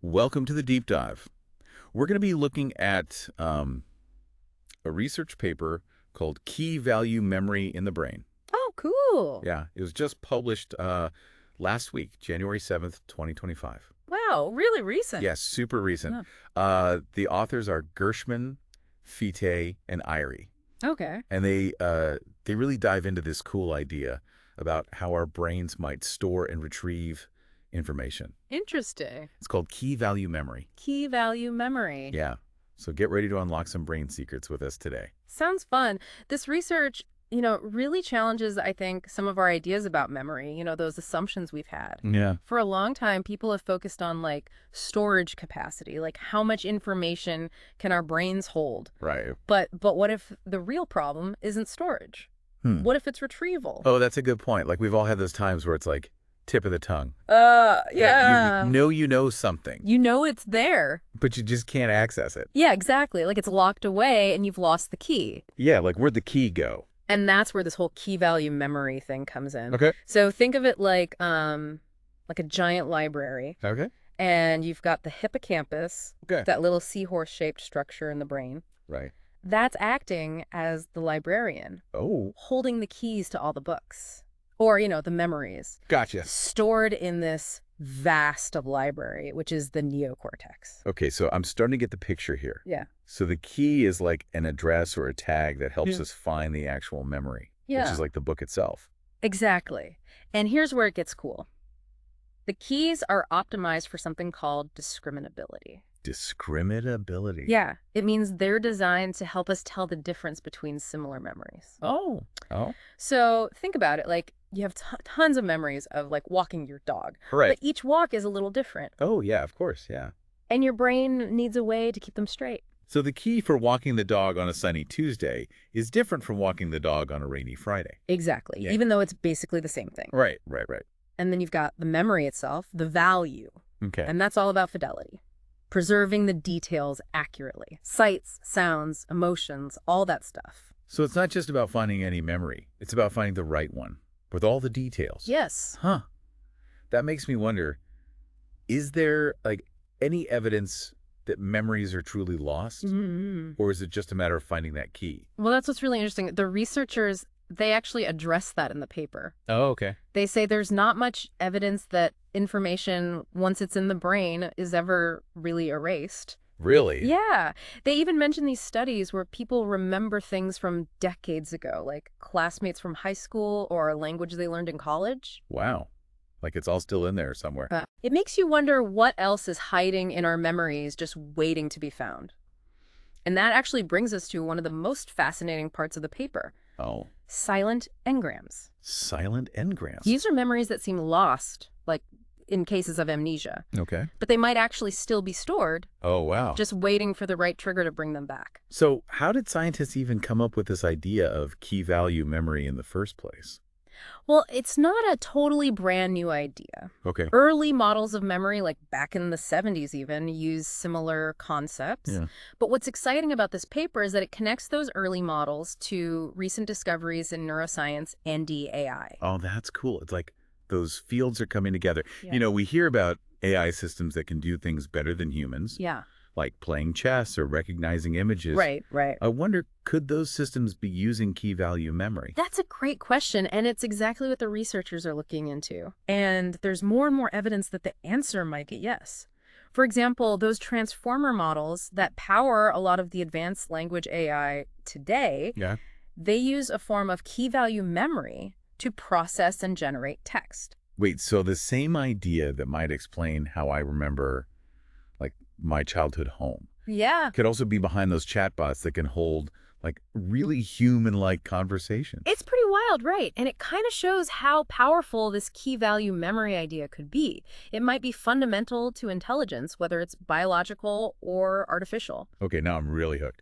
Welcome to the deep dive. We're going to be looking at a research paper called Key Value Memory in the Brain. Oh, cool. Yeah, it was just published last week, January 7th, 2025. Wow, really recent. Yes, super recent. The authors are Gershman, Fite, and Irie. Okay. And they really dive into this cool idea about how our brains might store and retrieve information. Interesting. It's called Key Value Memory. Key value memory. Yeah. So get ready to unlock some brain secrets with us today. Sounds fun. This research, really challenges, I think, some of our ideas about memory, those assumptions we've had. Yeah. For a long time, people have focused on storage capacity, how much information can our brains hold? Right. But what if the real problem isn't storage? What if it's retrieval? Oh, that's a good point. We've all had those times where it's tip of the tongue. Yeah. You know something. You know it's there. But you just can't access it. Yeah, exactly. It's locked away and you've lost the key. Yeah, where'd the key go? And that's where this whole key value memory thing comes in. Okay. So think of it like a giant library. Okay. And you've got the hippocampus, Okay. that little seahorse-shaped structure in the brain. Right. That's acting as the librarian, Oh. holding the keys to all the books. Or, the memories. Gotcha. Stored in this vast of library, which is the neocortex. Okay, so I'm starting to get the picture here. Yeah. So the key is an address or a tag that helps us find the actual memory, which is the book itself. Exactly. And here's where it gets cool. The keys are optimized for something called discriminability. Discriminability. Yeah. It means they're designed to help us tell the difference between similar memories. Oh. So think about it. You have tons of memories of walking your dog. Right. But each walk is a little different. Oh, yeah, of course, yeah. And your brain needs a way to keep them straight. So the key for walking the dog on a sunny Tuesday is different from walking the dog on a rainy Friday. Exactly. Yeah. Even though it's basically the same thing. Right. And then you've got the memory itself, the value. Okay. And that's all about fidelity. Preserving the details accurately. Sights, sounds, emotions, all that stuff. So it's not just about finding any memory. It's about finding the right one with all the details. Yes. Huh. That makes me wonder, is there any evidence that memories are truly lost? Mm-hmm. Or is it just a matter of finding that key? Well, that's what's really interesting. The researchers, they actually address that in the paper. Oh, okay. They say there's not much evidence that information, once it's in the brain, is ever really erased. Really? Yeah. They even mention these studies where people remember things from decades ago, like classmates from high school or a language they learned in college. Wow. It's all still in there somewhere. It makes you wonder what else is hiding in our memories just waiting to be found. And that actually brings us to one of the most fascinating parts of the paper. Oh. Silent engrams. Silent engrams. These are memories that seem lost, in cases of amnesia. Okay. But they might actually still be stored. Oh, wow. Just waiting for the right trigger to bring them back. So how did scientists even come up with this idea of key value memory in the first place? Well, it's not a totally brand new idea. Okay. Early models of memory, back in the 70s even, use similar concepts. Yeah. But what's exciting about this paper is that it connects those early models to recent discoveries in neuroscience and AI. Oh, that's cool. It's those fields are coming together. Yeah. We hear about AI systems that can do things better than humans. Yeah. Like playing chess or recognizing images. Right. I wonder, could those systems be using key value memory? That's a great question, and it's exactly what the researchers are looking into. And there's more and more evidence that the answer might be yes. For example, those transformer models that power a lot of the advanced language AI today, they use a form of key value memory to process and generate text. Wait, so the same idea that might explain how I remember my childhood home Yeah. could also be behind those chatbots that can hold really human-like conversation. It's pretty wild, right? And it kind of shows how powerful this key value memory idea could be. It might be fundamental to intelligence, whether it's biological or artificial. Okay, now I'm really hooked.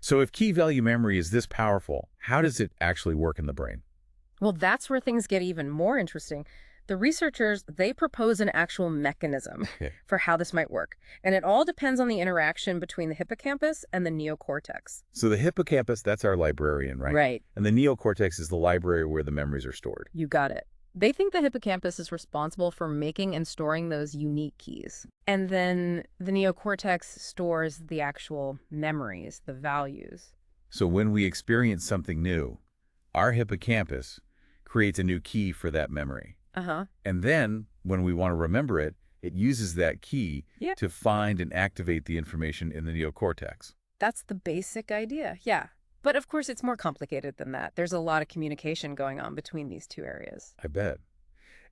So if key value memory is this powerful, how does it actually work in the brain? Well, that's where things get even more interesting. The researchers, they propose an actual mechanism for how this might work. And it all depends on the interaction between the hippocampus and the neocortex. So the hippocampus, that's our librarian, right? Right. And the neocortex is the library where the memories are stored. You got it. They think the hippocampus is responsible for making and storing those unique keys. And then the neocortex stores the actual memories, the values. So when we experience something new, our hippocampus creates a new key for that memory. Uh-huh. And then, when we want to remember it, it uses that key Yeah. to find and activate the information in the neocortex. That's the basic idea, yeah. But of course, it's more complicated than that. There's a lot of communication going on between these two areas. I bet.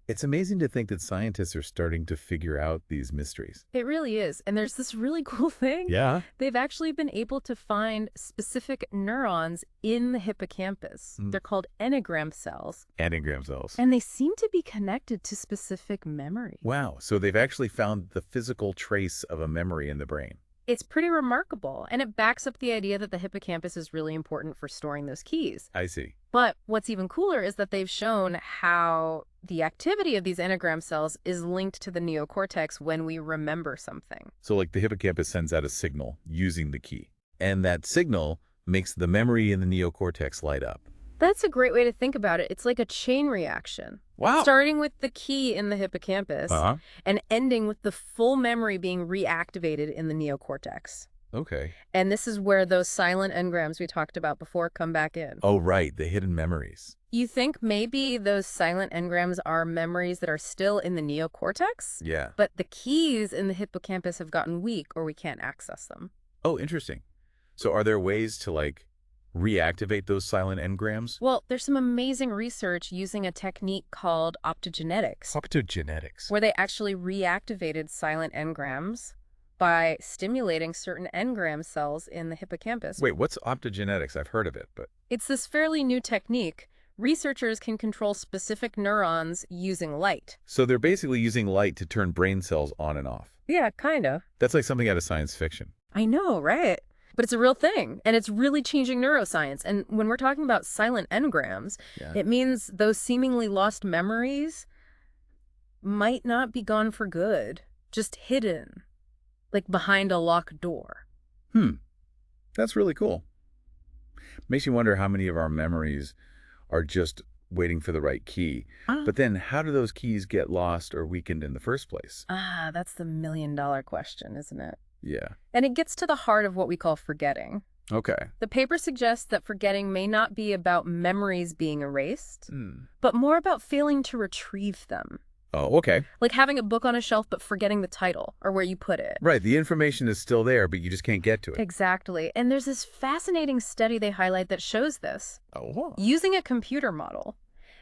It's amazing to think that scientists are starting to figure out these mysteries. It really is. And there's this really cool thing. Yeah? They've actually been able to find specific neurons in the hippocampus. They're called enneagram cells. Enneagram cells. And they seem to be connected to specific memory. Wow, so they've actually found the physical trace of a memory in the brain. It's pretty remarkable, and it backs up the idea that the hippocampus is really important for storing those keys. I see. But what's even cooler is that they've shown how the activity of these enneagram cells is linked to the neocortex when we remember something. So like the hippocampus sends out a signal using the key. And that signal makes the memory in the neocortex light up. That's a great way to think about it. It's like a chain reaction. Wow. Starting with the key in the hippocampus and ending with the full memory being reactivated in the neocortex. Okay. And this is where those silent engrams we talked about before come back in. Oh, right. The hidden memories. You think maybe those silent engrams are memories that are still in the neocortex? Yeah. But the keys in the hippocampus have gotten weak or we can't access them. Oh, interesting. So are there ways to, like, reactivate those silent engrams? Well, there's some amazing research using a technique called optogenetics, Optogenetics. where they actually reactivated silent engrams by stimulating certain engram cells in the hippocampus. Wait, what's optogenetics? I've heard of it, but... It's this fairly new technique. Researchers can control specific neurons using light. So they're basically using light to turn brain cells on and off. Yeah, kind of. That's like something out of science fiction. I know, right? But it's a real thing, and it's really changing neuroscience. And when we're talking about silent engrams, it means those seemingly lost memories might not be gone for good, just hidden, like behind a locked door. That's really cool. Makes you wonder how many of our memories are just waiting for the right key. But then how do those keys get lost or weakened in the first place? That's the million-dollar question, isn't it? Yeah. And it gets to the heart of what we call forgetting. Okay. The paper suggests that forgetting may not be about memories being erased, but more about failing to retrieve them. Oh, okay. Like having a book on a shelf but forgetting the title or where you put it. Right. The information is still there, but you just can't get to it. Exactly. And there's this fascinating study they highlight that shows this. Oh, wow. Using a computer model,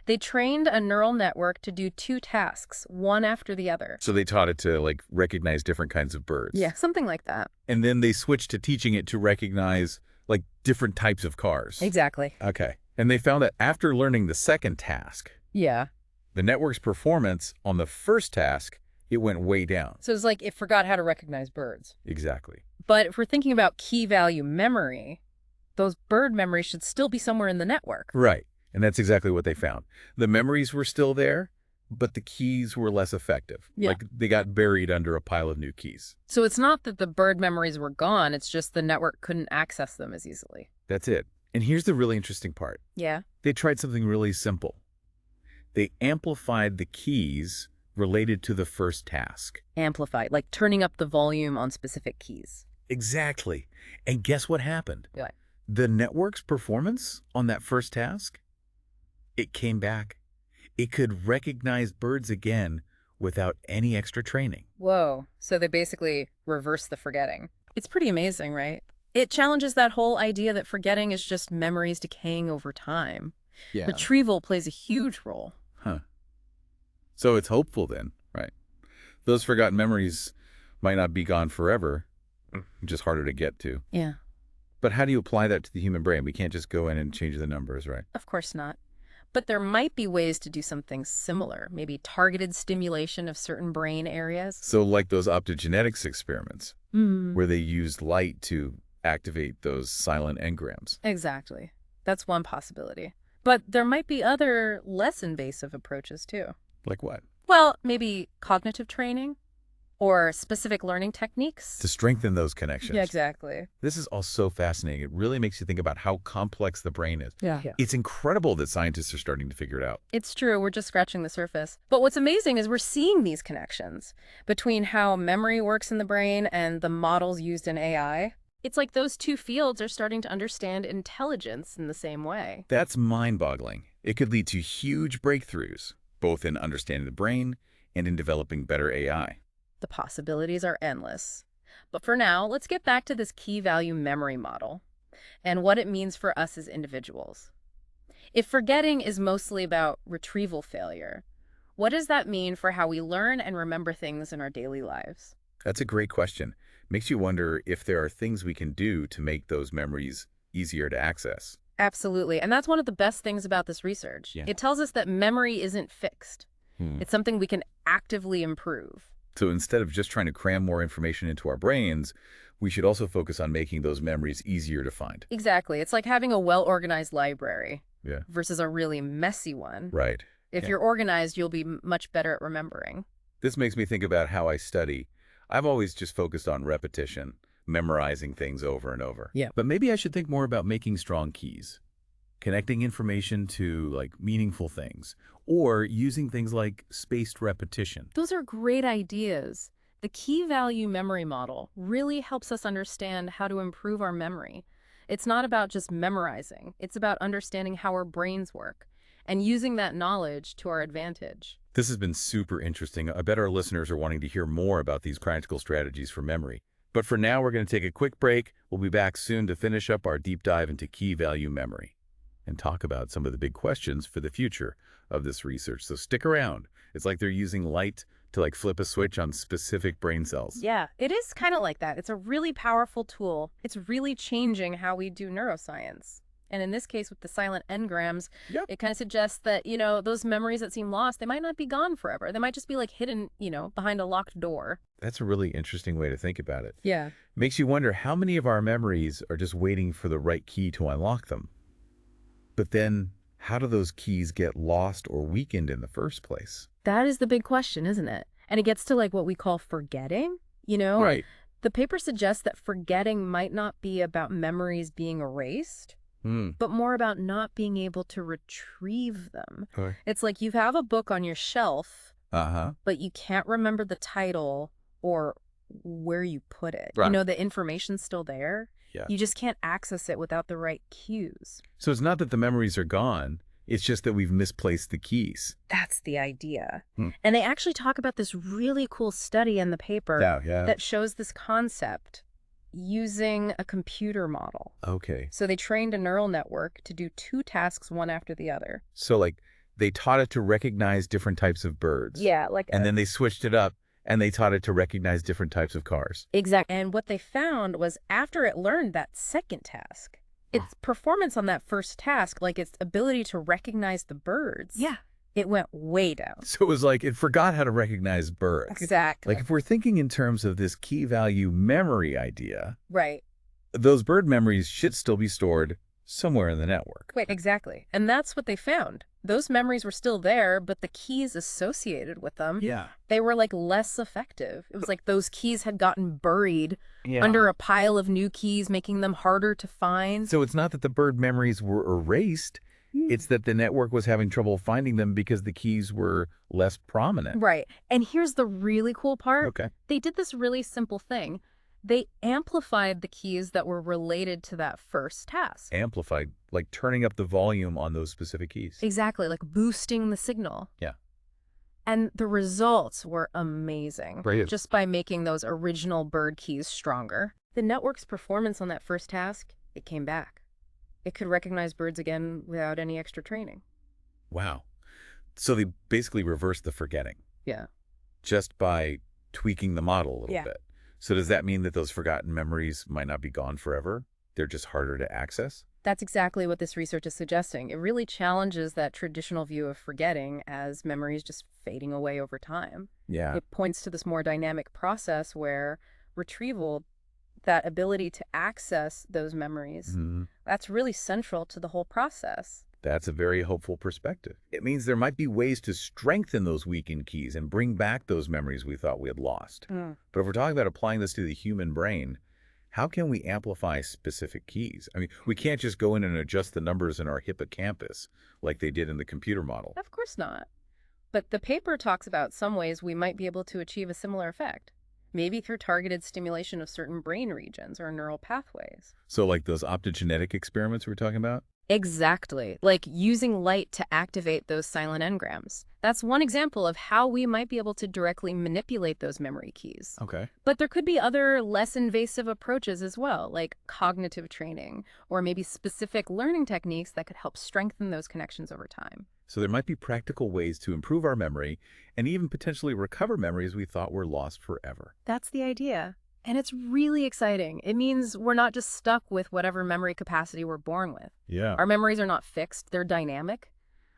they trained a neural network to do two tasks, one after the other. So they taught it to, like, recognize different kinds of birds. Yeah, something like that. And then they switched to teaching it to recognize, like, different types of cars. Exactly. Okay. And they found that after learning the second task, Yeah. the network's performance on the first task, it went way down. So it's like it forgot how to recognize birds. Exactly. But if we're thinking about key value memory, those bird memories should still be somewhere in the network. Right. And that's exactly what they found. The memories were still there, but the keys were less effective. Yeah. Like they got buried under a pile of new keys. So it's not that the bird memories were gone, it's just the network couldn't access them as easily. That's it. And here's the really interesting part. Yeah. They tried something really simple. They amplified the keys related to the first task. Amplified, like turning up the volume on specific keys. Exactly. And guess what happened? What? The network's performance on that first task, it came back. It could recognize birds again without any extra training. Whoa. So they basically reverse the forgetting. It's pretty amazing, right? It challenges that whole idea that forgetting is just memories decaying over time. Yeah. Retrieval plays a huge role. Huh. So it's hopeful then, right? Those forgotten memories might not be gone forever, just harder to get to. Yeah. But how do you apply that to the human brain? We can't just go in and change the numbers, right? Of course not. But there might be ways to do something similar, maybe targeted stimulation of certain brain areas. So like those optogenetics experiments, where they used light to activate those silent engrams. Exactly. That's one possibility. But there might be other less invasive approaches too. Like what? Well, maybe cognitive training or specific learning techniques. To strengthen those connections. Yeah, exactly. This is all so fascinating. It really makes you think about how complex the brain is. Yeah. It's incredible that scientists are starting to figure it out. It's true, we're just scratching the surface. But what's amazing is we're seeing these connections between how memory works in the brain and the models used in AI. It's like those two fields are starting to understand intelligence in the same way. That's mind-boggling. It could lead to huge breakthroughs, both in understanding the brain and in developing better AI. The possibilities are endless. But for now, let's get back to this key value memory model and what it means for us as individuals. If forgetting is mostly about retrieval failure, what does that mean for how we learn and remember things in our daily lives? That's a great question. Makes you wonder if there are things we can do to make those memories easier to access. Absolutely. And that's one of the best things about this research. Yeah. It tells us that memory isn't fixed. It's something we can actively improve. So instead of just trying to cram more information into our brains, we should also focus on making those memories easier to find. Exactly. It's like having a well-organized library Yeah. versus a really messy one. Right. If Yeah. you're organized, you'll be much better at remembering. This makes me think about how I study. I've always just focused on repetition, memorizing things over and over. Yeah. But maybe I should think more about making strong keys, connecting information to meaningful things, or using things like spaced repetition. Those are great ideas. The key value memory model really helps us understand how to improve our memory. It's not about just memorizing. It's about understanding how our brains work and using that knowledge to our advantage. This has been super interesting. I bet our listeners are wanting to hear more about these practical strategies for memory. But for now, we're going to take a quick break. We'll be back soon to finish up our deep dive into key value memory and talk about some of the big questions for the future of this research. So stick around. It's like they're using light to flip a switch on specific brain cells. Yeah, it is kind of like that. It's a really powerful tool. It's really changing how we do neuroscience. And in this case, with the silent engrams, Yep. it kind of suggests that, those memories that seem lost, they might not be gone forever. They might just be hidden, behind a locked door. That's a really interesting way to think about it. Yeah. Makes you wonder how many of our memories are just waiting for the right key to unlock them. But then, how do those keys get lost or weakened in the first place? That is the big question, isn't it? And it gets to what we call forgetting, Right. The paper suggests that forgetting might not be about memories being erased, but more about not being able to retrieve them. Okay. It's like you have a book on your shelf, Uh-huh. but you can't remember the title or where you put it. Right. The information's still there. Yeah. You just can't access it without the right cues. So it's not that the memories are gone. It's just that we've misplaced the keys. That's the idea. And they actually talk about this really cool study in the paper Yeah. that shows this concept using a computer model. Okay. So they trained a neural network to do two tasks, one after the other. So they taught it to recognize different types of birds. Yeah, And then they switched it up and they taught it to recognize different types of cars. exactly. And what they found was after it learned that second task, its performance on that first task, its ability to recognize the birds, it went way down. So it was it forgot how to recognize birds. Exactly. If we're thinking in terms of this key value memory idea, Right. those bird memories should still be stored somewhere in the network. Wait, exactly. And that's what they found. Those memories were still there, but the keys associated with them, Yeah. they were less effective. It was like those keys had gotten buried Yeah. under a pile of new keys, making them harder to find. So it's not that the bird memories were erased. It's that the network was having trouble finding them because the keys were less prominent. Right. And here's the really cool part. Okay. They did this really simple thing. They amplified the keys that were related to that first task. Amplified, turning up the volume on those specific keys. Exactly, boosting the signal. Yeah. And the results were amazing. Brilliant. Just by making those original bird keys stronger. The network's performance on that first task, it came back. It could recognize birds again without any extra training. Wow. So they basically reversed the forgetting Yeah. just by tweaking the model a little Yeah. bit. So does that mean that those forgotten memories might not be gone forever? They're just harder to access? That's exactly what this research is suggesting. It really challenges that traditional view of forgetting as memories just fading away over time. Yeah. It points to this more dynamic process where retrieval, that ability to access those memories, Mhm. that's really central to the whole process. That's a very hopeful perspective. It means there might be ways to strengthen those weakened keys and bring back those memories we thought we had lost. But if we're talking about applying this to the human brain, how can we amplify specific keys? I mean, we can't just go in and adjust the numbers in our hippocampus like they did in the computer model. Of course not. But the paper talks about some ways we might be able to achieve a similar effect, maybe through targeted stimulation of certain brain regions or neural pathways. So like those optogenetic experiments we were talking about? Exactly, like using light to activate those silent engrams. That's one example of how we might be able to directly manipulate those memory keys. Okay. But there could be other less invasive approaches as well, like cognitive training or maybe specific learning techniques that could help strengthen those connections over time. So there might be practical ways to improve our memory and even potentially recover memories we thought were lost forever. That's the idea. And it's really exciting. It means we're not just stuck with whatever memory capacity we're born with. Yeah. Our memories are not fixed, they're dynamic.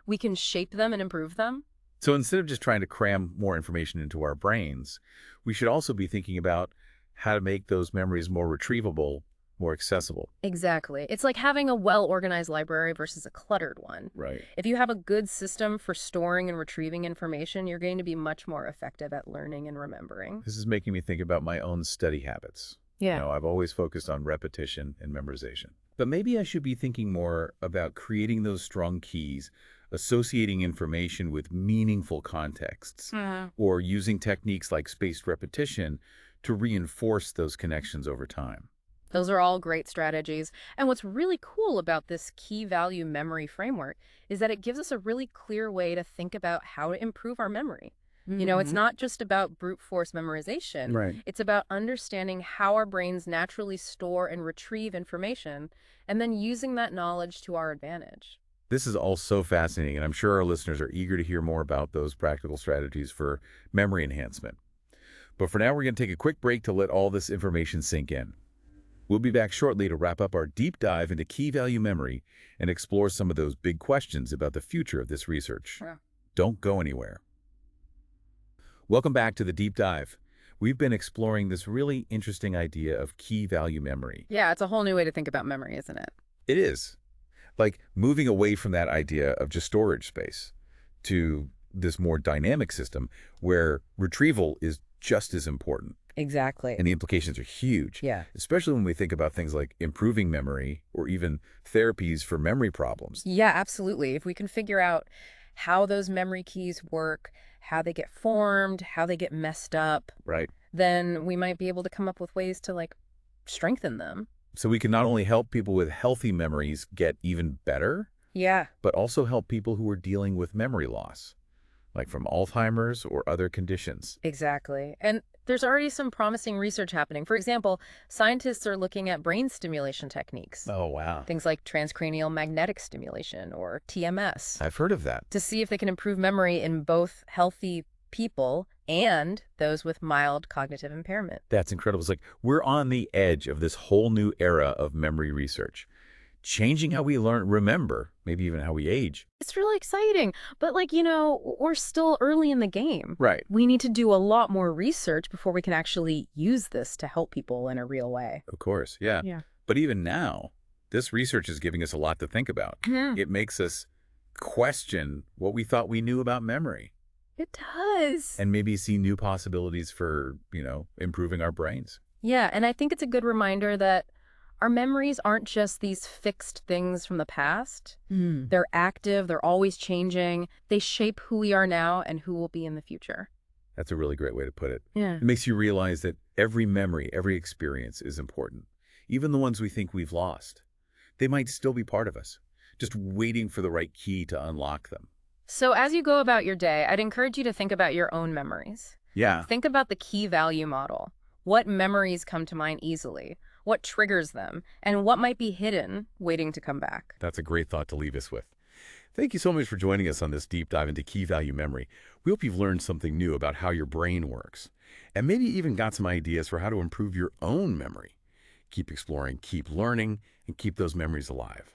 We can shape them and improve them. So instead of just trying to cram more information into our brains, we should also be thinking about how to make those memories more retrievable, more accessible. Exactly. It's like having a well-organized library versus a cluttered one. Right. If you have a good system for storing and retrieving information, you're going to be much more effective at learning and remembering. This is making me think about my own study habits. Yeah. You know, I've always focused on repetition and memorization. But maybe I should be thinking more about creating those strong keys, associating information with meaningful contexts, or using techniques like spaced repetition to reinforce those connections over time. Those are all great strategies. And what's really cool about this key value memory framework is that it gives us a really clear way to think about how to improve our memory. You know, it's not just about brute force memorization. Right. It's about understanding how our brains naturally store and retrieve information and then using that knowledge to our advantage. This is all so fascinating, and I'm sure our listeners are eager to hear more about those practical strategies for memory enhancement. But for now, we're going to take a quick break to let all this information sink in. We'll be back shortly to wrap up our deep dive into key value memory and explore some of those big questions about the future of this research. Yeah. Don't go anywhere. Welcome back to the deep dive. We've been exploring this really interesting idea of key value memory. Yeah, it's a whole new way to think about memory, isn't it? It is. Like moving away from that idea of just storage space to this more dynamic system where retrieval is just as important. Exactly. And the implications are huge. Yeah. Especially when we think about things like improving memory or even therapies for memory problems. Yeah, absolutely. If we can figure out how those memory keys work, how they get formed, how they get messed up, Right. then we might be able to come up with ways to strengthen them. So we can not only help people with healthy memories get even better, Yeah. but also help people who are dealing with memory loss, like from Alzheimer's or other conditions. Exactly. And there's already some promising research happening. For example, scientists are looking at brain stimulation techniques, Oh, wow. things like transcranial magnetic stimulation or TMS, I've heard of that. to see if they can improve memory in both healthy people and those with mild cognitive impairment. That's incredible. It's like we're on the edge of this whole new era of memory research, changing how we learn, remember, maybe even how we age. It's really exciting, but we're still early in the game. Right. We need to do a lot more research before we can actually use this to help people in a real way. Of course, yeah. Yeah. But even now, this research is giving us a lot to think about. It makes us question what we thought we knew about memory It does. and maybe see new possibilities for, improving our brains. Yeah, and I think it's a good reminder that our memories aren't just these fixed things from the past. They're active, they're always changing. They shape who we are now and who we'll be in the future. That's a really great way to put it. Yeah. It makes you realize that every memory, every experience is important, even the ones we think we've lost. They might still be part of us, just waiting for the right key to unlock them. So as you go about your day, I'd encourage you to think about your own memories. Yeah. Think about the key value model. What memories come to mind easily? What triggers them? And what might be hidden, waiting to come back? That's a great thought to leave us with. Thank you so much for joining us on this deep dive into key value memory. We hope you've learned something new about how your brain works, and maybe even got some ideas for how to improve your own memory. Keep exploring, keep learning, and keep those memories alive.